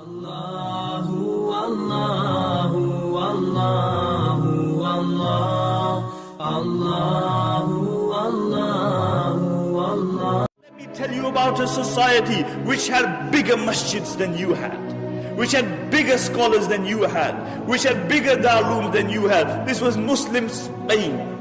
الله والله والله والله الله والله والله. Let me tell you about a society which had bigger masjids than you had, which had bigger scholars than you had, which had bigger darulums than you had. This was Muslim Spain.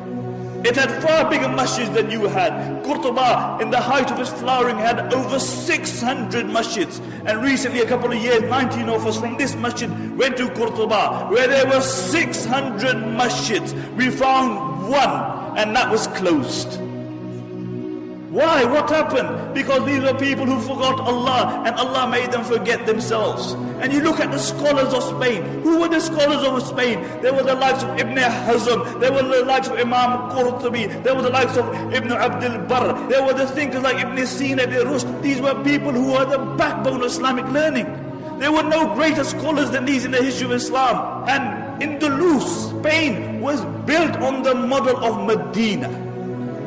It had far bigger masjids than you had. Qurtuba, in the height of its flowering, had over 600 masjids. And recently, a couple of years, 19 of us from this masjid went to Qurtuba, where there were 600 masjids. We found one, and that was closed. Why? What happened? Because these were people who forgot Allah, and Allah made them forget themselves. And you look at the scholars of Spain. Who were the scholars of Spain? There were the likes of Ibn Hazm, there were the likes of Imam Qurtubi, there were the likes of Ibn Abdul Barr, there were the thinkers like Ibn Sina, Ibn Rushd. These were people who were the backbone of Islamic learning. There were no greater scholars than these in the history of Islam. And Andalus, Spain, was built on the model of Medina.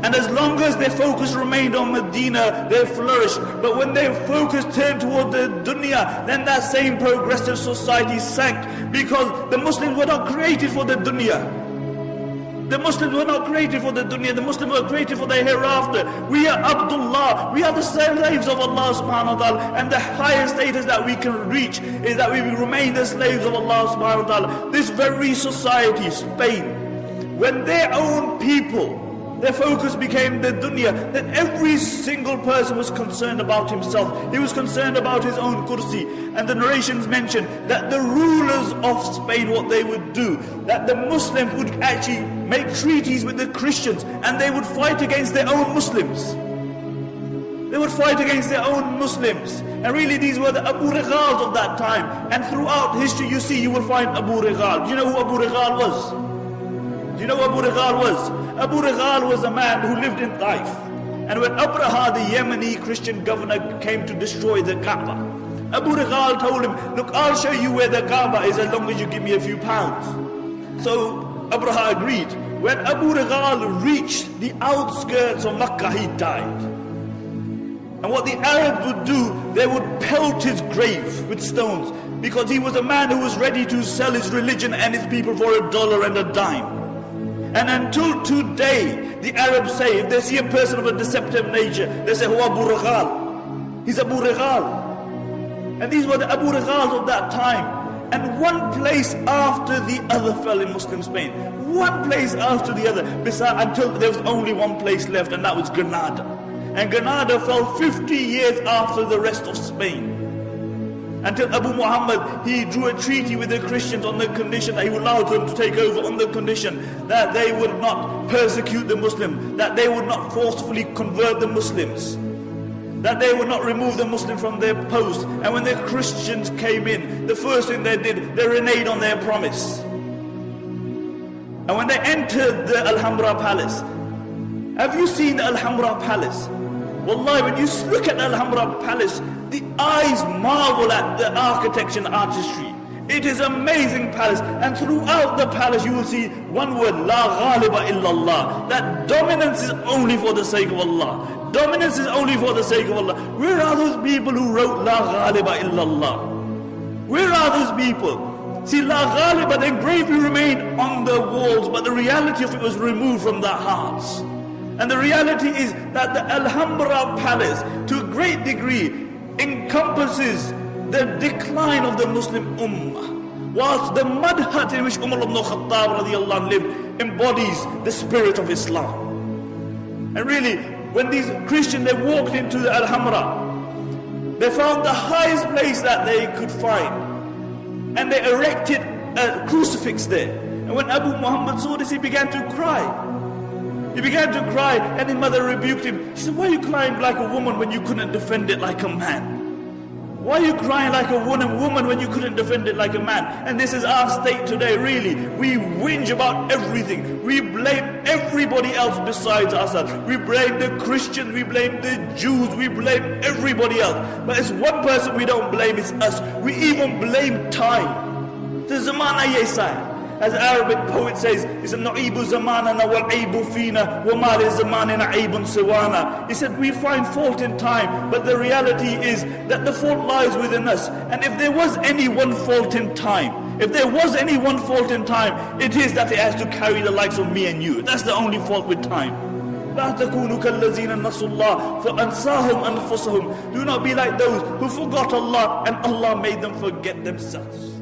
And as long as their focus remained on Medina, they flourished. But when their focus turned toward the dunya, then that same progressive society sank. Because the Muslims were not created for the dunya. The Muslims were not created for the dunya. The Muslims were created for the hereafter. We are Abdullah. We are the slaves of Allah subhanahu wa ta'ala. And the highest status that we can reach is that we will remain the slaves of Allah subhanahu wa ta'ala. This very society, Spain, when their own people, their focus became the dunya, then every single person was concerned about himself. He was concerned about his own kursi. And the narrations mention that the rulers of Spain, what they would do, that the Muslims would actually make treaties with the Christians, and they would fight against their own Muslims. They would fight against their own Muslims. And really these were the Abu Righals of that time. And throughout history you will find Abu Righal. Do you know who Abu Righal was? Do you know who Abu Righal was? Abu Righal was a man who lived in Taif. And when Abraha, the Yemeni Christian governor, came to destroy the Kaaba, Abu Righal told him, look, I'll show you where the Kaaba is as long as you give me a few pounds. So Abraha agreed. When Abu Righal reached the outskirts of Makkah, he died. And what the Arabs would do, they would pelt his grave with stones, because he was a man who was ready to sell his religion and his people for $1 and a dime. And until today, the Arabs say, if they see a person of a deceptive nature, they say, "Who Abu Righal? He's Abu Righal." And these were the Abu Righals of that time. And one place after the other fell in Muslim Spain. One place after the other. Until there was only one place left, and that was Granada. And Granada fell 50 years after the rest of Spain. Until Abu Muhammad, he drew a treaty with the Christians on the condition that he would allow them to take over, on the condition that they would not persecute the Muslims, that they would not forcefully convert the Muslims, that they would not remove the Muslims from their post. And when the Christians came in, the first thing they did, they reneged on their promise. And when they entered the Alhambra Palace, have you seen the Alhambra Palace? Wallahi, when you look at the Alhambra Palace, the eyes marvel at the architecture and artistry. It is an amazing palace, and throughout the palace you will see one word, La Ghaliba illallah, that dominance is only for the sake of Allah. Dominance is only for the sake of Allah. Where are those people who wrote La Ghaliba illallah? Where are those people? See, La Ghaliba, the engraving remained on the walls, but the reality of it was removed from their hearts. And the reality is that the Alhambra Palace, to a great degree, encompasses the decline of the Muslim Ummah, whilst the mud hut in which Umar ibn Khattab radiallahu anh lived embodies the spirit of Islam. And really, when these Christians, they walked into the Alhambra, they found the highest place that they could find, and they erected a crucifix there. And when Abu Muhammad saw this, he began to cry. He began to cry, and his mother rebuked him. She said, "Why are you crying like a woman when you couldn't defend it like a man? Why are you crying like a woman when you couldn't defend it like a man?" And this is our state today, really. We whinge about everything. We blame everybody else besides ourselves. We blame the Christians, we blame the Jews, we blame everybody else. But it's one person we don't blame, it's us. We even blame time. The zamana yesai. As Arabic poet says, he said, نَعِيبُ زَمَانَنَا وَالْعَيْبُ فِينَا وَمَا لِزَمَانِنَا عَيْبٌ سِوَانَا. He said, we find fault in time, but the reality is that the fault lies within us. And if there was any one fault in time, it is that it has to carry the likes of me and you. That's the only fault with time. لا تكونوا كالذين نسوا الله فأنساهم أنفسهم. Do not be like those who forgot Allah and Allah made them forget themselves.